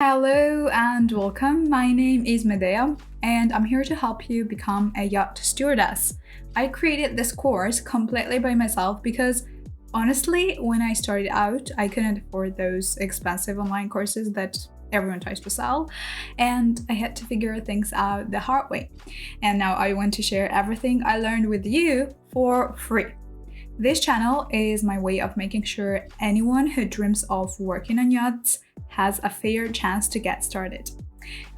Hello and welcome. My name is Medea and I'm here to help you become a yacht stewardess. I created this course completely by myself because honestly, when I started out, I couldn't afford those expensive online courses that everyone tries to sell, and I had to figure things out the hard way. And now I want to share everything I learned with you for free. This channel is my way of making sure anyone who dreams of working on yachts has a fair chance to get started.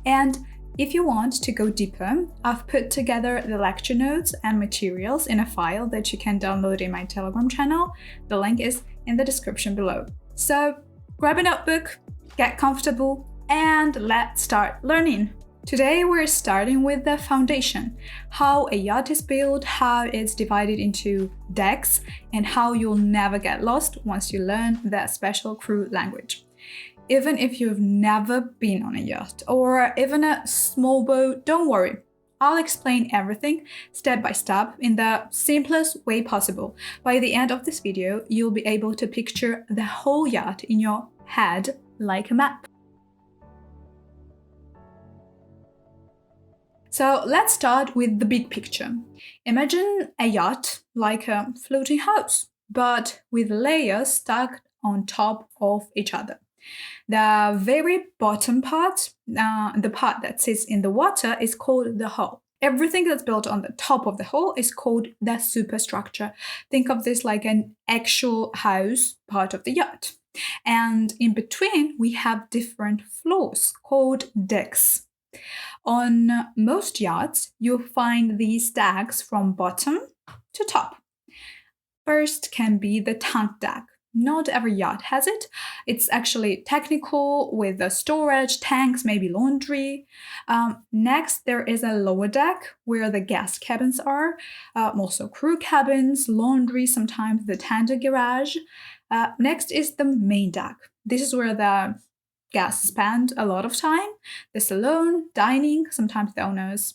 And if you want to go deeper, I've put together the lecture notes and materials in a file that you can download in my Telegram channel. The link is in the description below. So grab a notebook, get comfortable, and let's start learning. Today we're starting with the foundation, how a yacht is built, how it's divided into decks, and how you'll never get lost once you learn the special crew language. Even if you've never been on a yacht or even a small boat, don't worry. I'll explain everything step by step in the simplest way possible. By the end of this video, you'll be able to picture the whole yacht in your head like a map. So let's start with the big picture. Imagine a yacht like a floating house, but with layers stacked on top of each other. The very bottom part, the part that sits in the water, is called the hull. Everything that's built on the top of the hull is called the superstructure. Think of this like an actual house part of the yacht. And in between, we have different floors called decks. On most yachts, you'll find these decks from bottom to top. First can be the tank deck. Not every yacht has it. It's actually technical with the storage, tanks, maybe laundry. Next, there is a lower deck where the guest cabins are, also crew cabins, laundry, sometimes the tender garage. Next is the main deck. This is where the guests spend a lot of time, the salon, dining, sometimes the owner's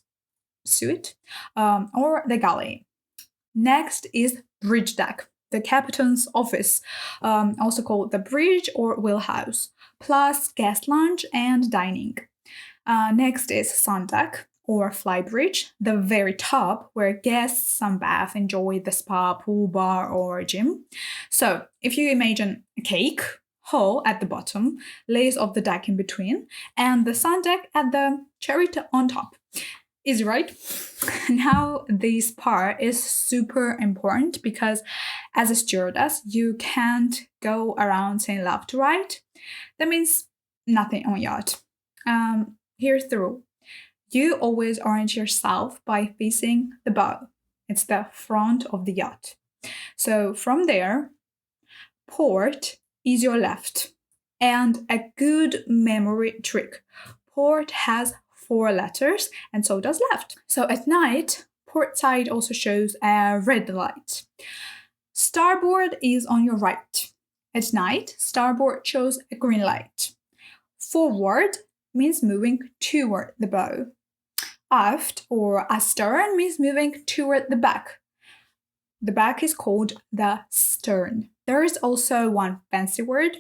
suite, or the galley. Next is bridge deck, the captain's office, also called the bridge or wheelhouse, plus guest lounge and dining. Next is sun deck or fly bridge, the very top where guests sunbathe, enjoy the spa, pool, bar, or gym. So if you imagine a cake, hull at the bottom, layers of the deck in between, and the sun deck at the cherry on top. Easy, right? Now, this part is super important because as a stewardess, you can't go around saying left to right. That means nothing on yacht. Here's the rule. You always orient yourself by facing the bow. It's the front of the yacht. So from there, port is your left. And a good memory trick. Port has 4 letters, and so does left. So at night, port side also shows a red light. Starboard is on your right. At night, starboard shows a green light. Forward means moving toward the bow. Aft or astern means moving toward the back. The back is called the stern. There is also one fancy word,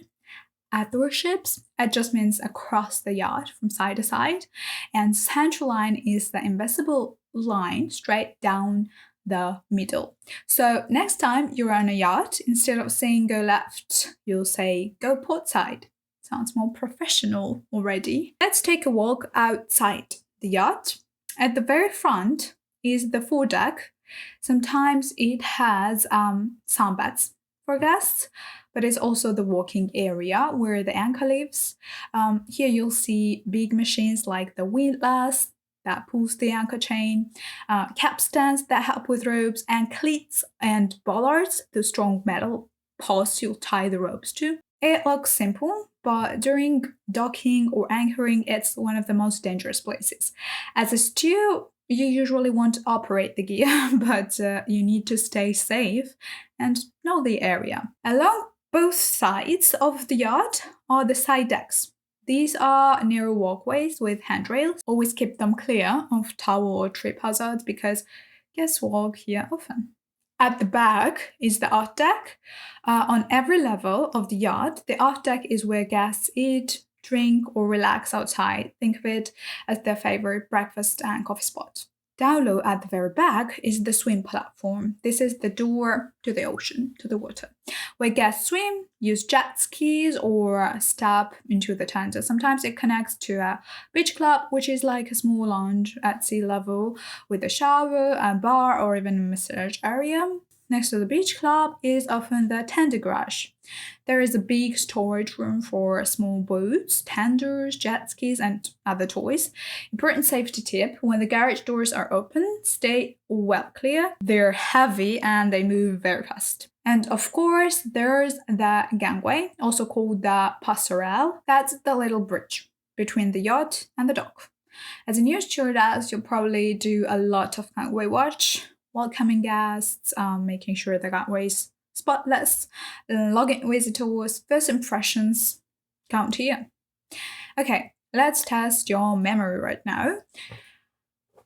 athwarships. It just means across the yacht from side to side. And central line is the invisible line straight down the middle. So next time you're on a yacht, instead of saying go left, you'll say go port side. Sounds more professional already. Let's take a walk outside the yacht. At the very front is the foredeck. Sometimes it has sunbeds for guests, but it's also the walking area where the anchor lives. Here you'll see big machines like the windlass that pulls the anchor chain, capstans that help with ropes, and cleats and bollards, the strong metal posts you'll tie the ropes to. It looks simple, but during docking or anchoring, it's one of the most dangerous places. As a stew, you usually won't operate the gear, but you need to stay safe and know the area. Along both sides of the yacht are the side decks. These are narrow walkways with handrails. Always keep them clear of towel or trip hazards because guests walk here often. At the back is the aft deck. On every level of the yacht, the aft deck is where guests eat, drink, or relax outside. Think of it as their favorite breakfast and coffee spot. Down low at the very back is the swim platform. This is the door to the ocean, to the water, where guests swim, use jet skis, or step into the tent. Sometimes it connects to a beach club, which is like a small lounge at sea level with a shower, a bar, or even a massage area. Next to the beach club is often the tender garage. There is a big storage room for small boats, tenders, jet skis, and other toys. Important safety tip, when the garage doors are open, stay well clear. They're heavy and they move very fast. And of course, there's the gangway, also called the passerelle. That's the little bridge between the yacht and the dock. As a new stewardess, you'll probably do a lot of gangway watch, welcoming guests, making sure the gangway is spotless, logging visitors, first impressions count here. Okay, let's test your memory right now.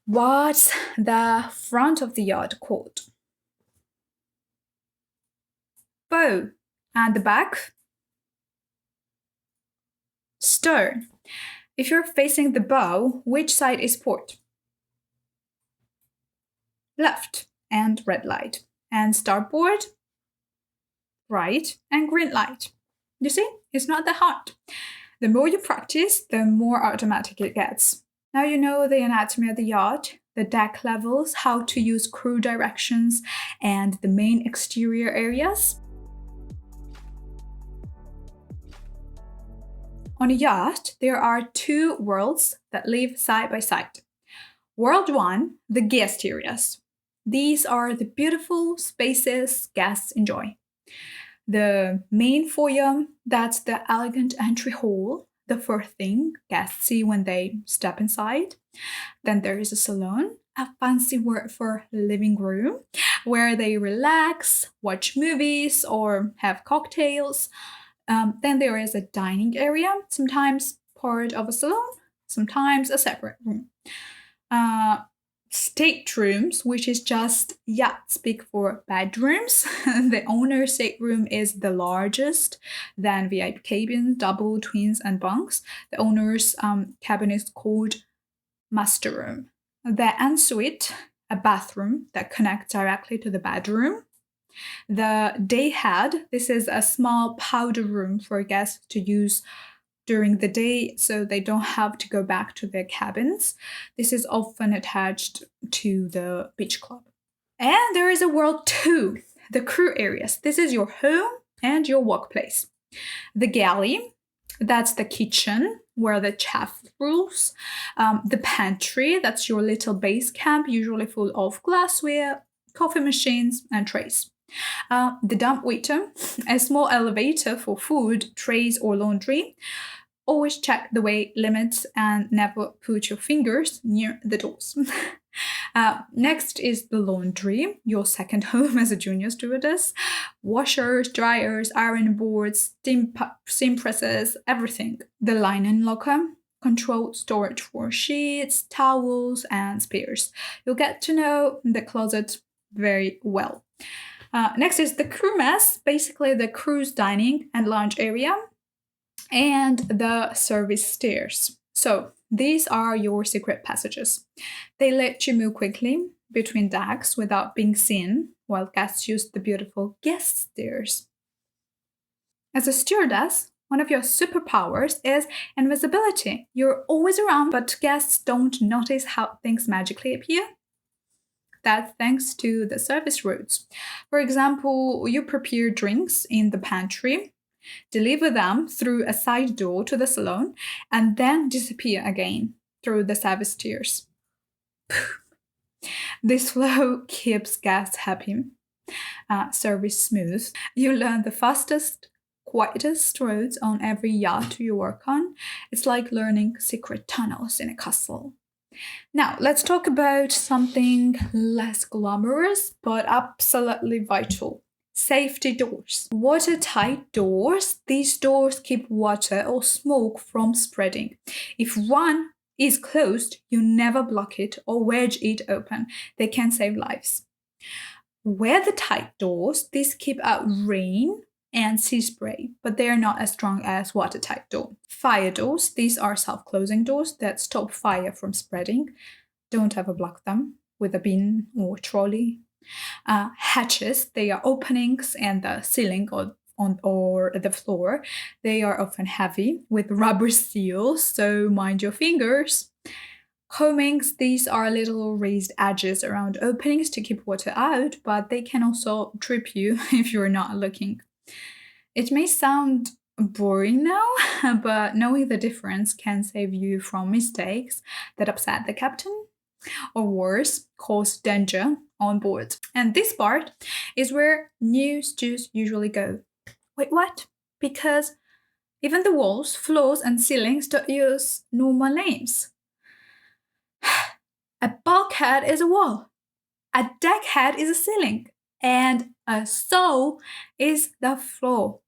What's the front of the yacht called? Bow. And the back? Stern. If you're facing the bow, which side is port? Left and red light. And starboard? Right and green light. You see, it's not that hard. The more you practice, the more automatic it gets. Now you know the anatomy of the yacht, the deck levels, how to use crew directions, and the main exterior areas. On a yacht, there are two worlds that live side by side. World 1, the guest areas. These are the beautiful spaces guests enjoy. The main foyer, that's the elegant entry hall, the first thing guests see when they step inside. Then there is a salon, a fancy word for living room, where they relax, watch movies, or have cocktails. Then there is a dining area, sometimes part of a salon, sometimes a separate room. Staterooms, which is just yacht speak for bedrooms. The owner's stateroom is the largest, then VIP cabins, double, twins, and bunks. The owner's cabin is called master room. The ensuite, a bathroom that connects directly to the bedroom. The day head, this is a small powder room for guests to use during the day so they don't have to go back to their cabins. This is often attached to the beach club. And there is a world 2, the crew areas. This is your home and your workplace. The galley, that's the kitchen where the chef rules. The pantry, that's your little base camp, usually full of glassware, coffee machines, and trays. The dump waiter, a small elevator for food, trays, or laundry. Always check the weight limits and never put your fingers near the doors. Next is the laundry, your second home as a junior stewardess. Washers, dryers, iron boards, steam presses, everything. The linen locker, controlled storage for sheets, towels, and spares. You'll get to know the closet very well. Next is the crew mess, basically the crew's dining and lounge area, and the service stairs. So these are your secret passages. They let you move quickly between decks without being seen, while guests use the beautiful guest stairs. As a stewardess, one of your superpowers is invisibility. You're always around, but guests don't notice how things magically appear. That's thanks to the service routes. For example, you prepare drinks in the pantry, deliver them through a side door to the salon, and then disappear again through the service stairs. This flow keeps guests happy, service smooth. You learn the fastest, quietest roads on every yacht you work on. It's like learning secret tunnels in a castle. Now, let's talk about something less glamorous, but absolutely vital. Safety doors. Watertight doors. These doors keep water or smoke from spreading. If one is closed, you never block it or wedge it open. They can save lives. Weathertight doors. These keep out rain, and sea spray, but they are not as strong as watertight door. Fire doors, these are self-closing doors that stop fire from spreading. Don't ever block them with a bin or trolley. Hatches, they are openings in the ceiling or the floor. They are often heavy with rubber seals, so mind your fingers. Combings, these are little raised edges around openings to keep water out, but they can also trip you if you're not looking. It may sound boring now, but knowing the difference can save you from mistakes that upset the captain, or worse, cause danger on board. And this part is where new stews usually go. Wait, what? Because even the walls, floors, and ceilings don't use normal names. A bulkhead is a wall, a deckhead is a ceiling, and a soul is the floor.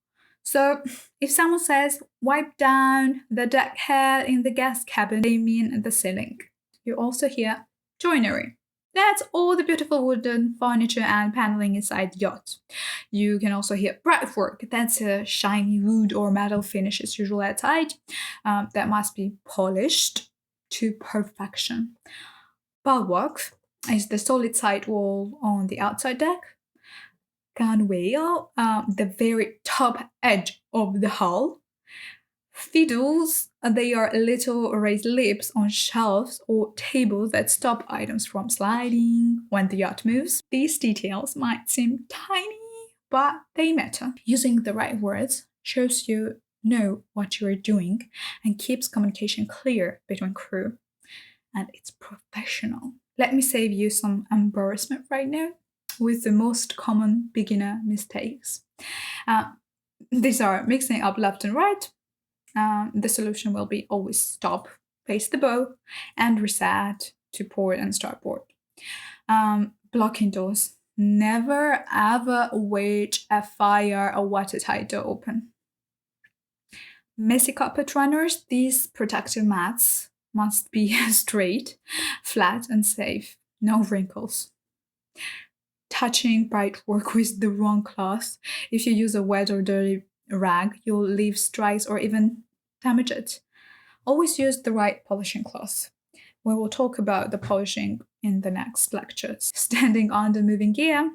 So if someone says wipe down the deckhead in the guest cabin, they mean the ceiling. You also hear joinery. That's all the beautiful wooden furniture and paneling inside the yacht. You can also hear brickwork. That's a shiny wood or metal finishes usually outside that must be polished to perfection. Bulwark is the solid side wall on the outside deck. Gunwale, the very top edge of the hull. Fiddles, they are little raised lips on shelves or tables that stop items from sliding when the yacht moves. These details might seem tiny, but they matter. Using the right words shows you know what you are doing and keeps communication clear between crew. And it's professional. Let me save you some embarrassment right now with the most common beginner mistakes. These are mixing up left and right. The solution will be always stop, face the bow, and reset to port and starboard. Blocking doors. Never ever wait a fire or watertight door open. Messy carpet runners, these protective mats must be straight, flat, and safe. No wrinkles. Touching bright work with the wrong cloth. If you use a wet or dirty rag, you'll leave stripes or even damage it. Always use the right polishing cloth. We will talk about the polishing in the next lectures. Standing on the moving gear.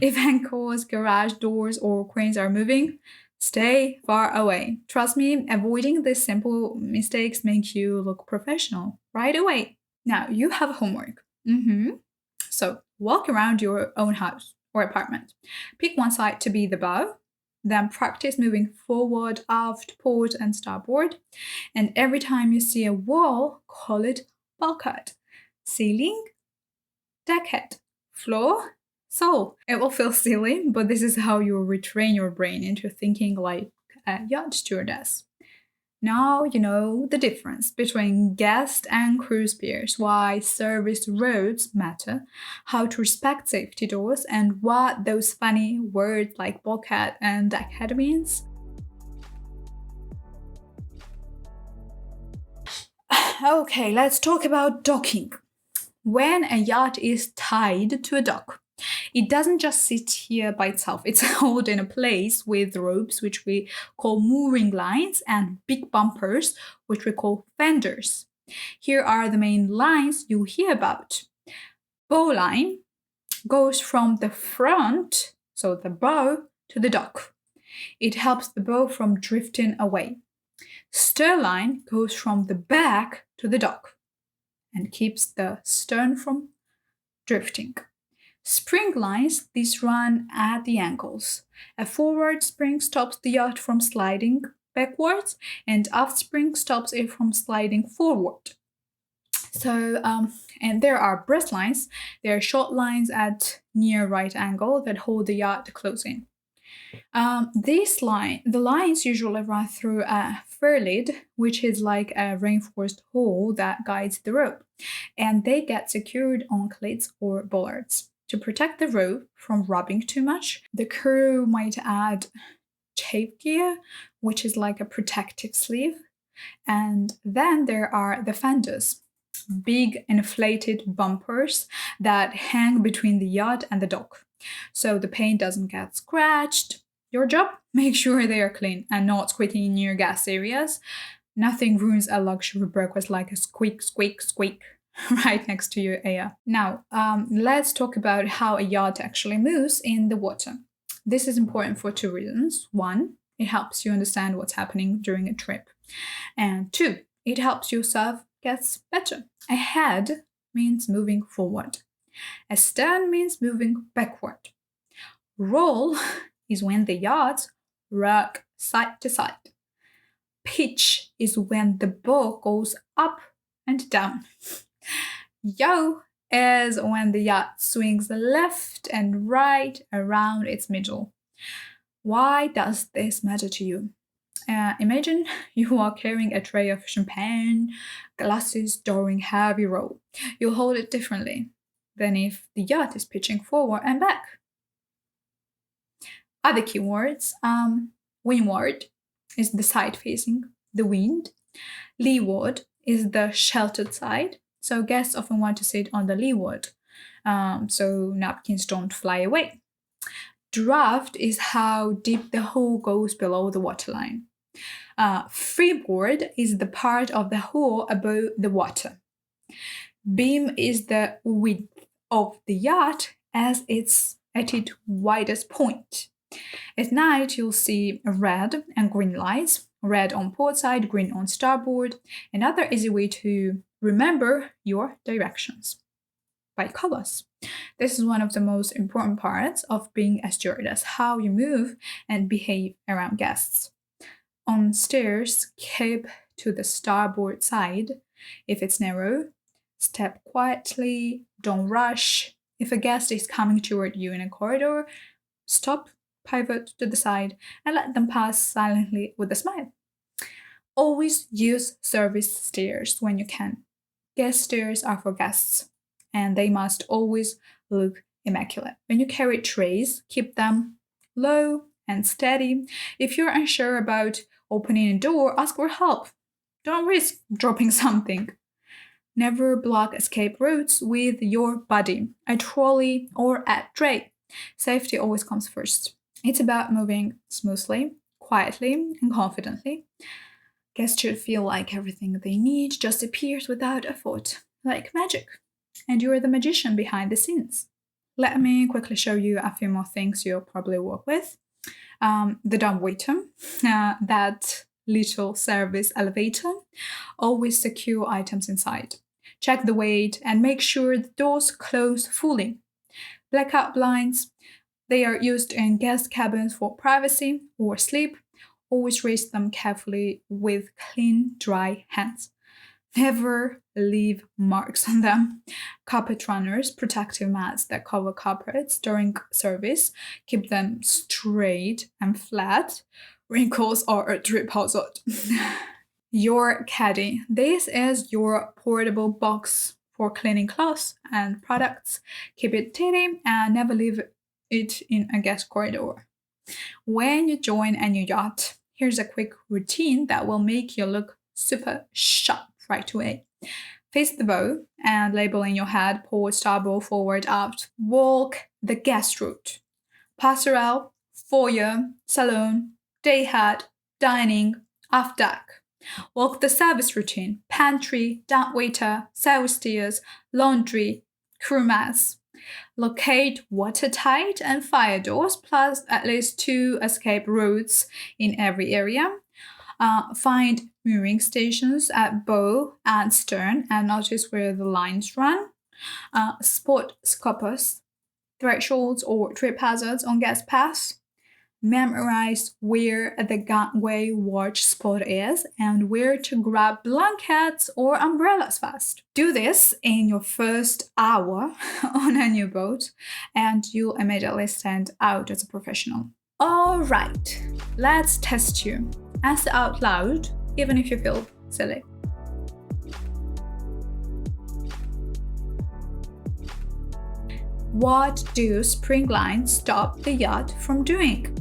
If ankles, garage doors, or cranes are moving, stay far away. Trust me, avoiding these simple mistakes make you look professional right away. Now, you have homework. So, walk around your own house or apartment. Pick one side to be the bow, then practice moving forward, aft, port, and starboard. And every time you see a wall, call it bulkhead, ceiling, deckhead, floor, soul. It will feel silly, but this is how you retrain your brain into thinking like a yacht stewardess. Now you know the difference between guest and cruise beers, why service roads matter, how to respect safety doors, and what those funny words like bulkhead and deckhead means. Okay, let's talk about docking. When a yacht is tied to a dock, it doesn't just sit here by itself. It's held in a place with ropes, which we call mooring lines, and big bumpers, which we call fenders. Here are the main lines you hear about. Bowline goes from the front, so the bow, to the dock. It helps the bow from drifting away. Sternline goes from the back to the dock and keeps the stern from drifting. Spring lines, these run at the ankles. A forward spring stops the yacht from sliding backwards, and aft spring stops it from sliding forward. So, and there are breast lines. They are short lines at near right angle that hold the yacht close in. The lines usually run through a furlid, which is like a reinforced hole that guides the rope, and they get secured on cleats or bollards. To protect the rope from rubbing too much, the crew might add chafe gear, which is like a protective sleeve. And then there are the fenders, big inflated bumpers that hang between the yacht and the dock. So the paint doesn't get scratched. Your job? Make sure they are clean and not squeaking in your guest areas. Nothing ruins a luxury breakfast like a squeak, squeak, squeak right next to your ear. Now, let's talk about how a yacht actually moves in the water. This is important for two reasons. One, it helps you understand what's happening during a trip. And two, it helps you serve guests better. A head means moving forward. A stern means moving backward. Roll is when the yacht rock side to side. Pitch is when the boat goes up and down. Yaw is when the yacht swings left and right around its middle. Why does this matter to you? Imagine you are carrying a tray of champagne glasses during heavy roll. You'll hold it differently than if the yacht is pitching forward and back. Other keywords, windward is the side facing the wind. Leeward is the sheltered side. So guests often want to sit on the leeward, so napkins don't fly away. Draft is how deep the hull goes below the waterline. Freeboard is the part of the hull above the water. Beam is the width of the yacht as it's at its widest point. At night, you'll see red and green lights, red on port side, green on starboard. Another easy way to remember your directions by colors. This is one of the most important parts of being a stewardess, how you move and behave around guests. On stairs, keep to the starboard side. If it's narrow, step quietly, don't rush. If a guest is coming toward you in a corridor, stop, pivot to the side, and let them pass silently with a smile. Always use service stairs when you can. Guest stairs are for guests, and they must always look immaculate. When you carry trays, keep them low and steady. If you're unsure about opening a door, ask for help. Don't risk dropping something. Never block escape routes with your body, a trolley, or a tray. Safety always comes first. It's about moving smoothly, quietly, and confidently. Guests should feel like everything they need just appears without effort, like magic. And you're the magician behind the scenes. Let me quickly show you a few more things you'll probably work with. The dumbwaiter, that little service elevator, always secure items inside. Check the weight and make sure the doors close fully. Blackout blinds, they are used in guest cabins for privacy or sleep. Always raise them carefully with clean, dry hands. Never leave marks on them. Carpet runners, protective mats that cover carpets during service, keep them straight and flat. Wrinkles are a drip hazard. Your caddy. This is your portable box for cleaning clothes and products. Keep it tidy and never leave it in a guest corridor. When you join a new yacht, here's a quick routine that will make you look super sharp right away. Face the bow and label in your head, port, starboard, forward, aft. Walk the guest route. Passerelle, foyer, salon, day head, dining, aft deck. Walk the service routine, pantry, dumbwaiter, service stairs, laundry, crew mess. Locate watertight and fire doors, plus at least 2 escape routes in every area. Find mooring stations at bow and stern and notice where the lines run. Spot scuppers, thresholds, or trip hazards on guest pass. Memorize where the gangway watch spot is and where to grab blankets or umbrellas fast. Do this in your first hour on a new boat and you'll immediately stand out as a professional. All right, let's test you. Answer out loud, even if you feel silly. What do spring lines stop the yacht from doing?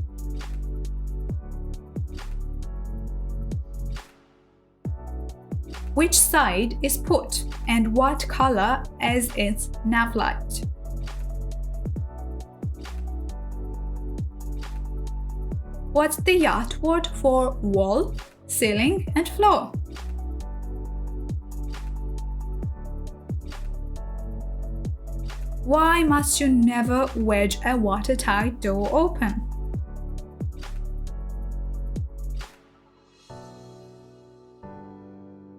Which side is put and what color is its nav light? What's the yacht word for wall, ceiling, and floor? Why must you never wedge a watertight door open?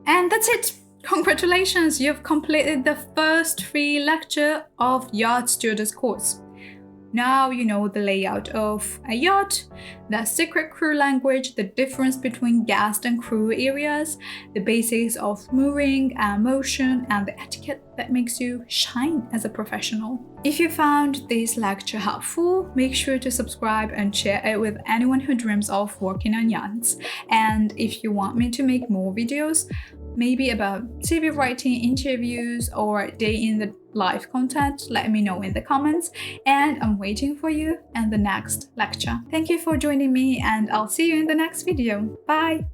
And that's it! Congratulations, you've completed the first free lecture of Yacht Stewardess course. Now you know the layout of a yacht, the secret crew language, the difference between guest and crew areas, the basics of mooring and motion, and the etiquette that makes you shine as a professional. If you found this lecture helpful, make sure to subscribe and share it with anyone who dreams of working on yachts. And if you want me to make more videos, maybe about CV writing, interviews, or day in the life content, let me know in the comments, and I'm waiting for you in the next lecture. Thank you for joining me, and I'll see you in the next video. Bye!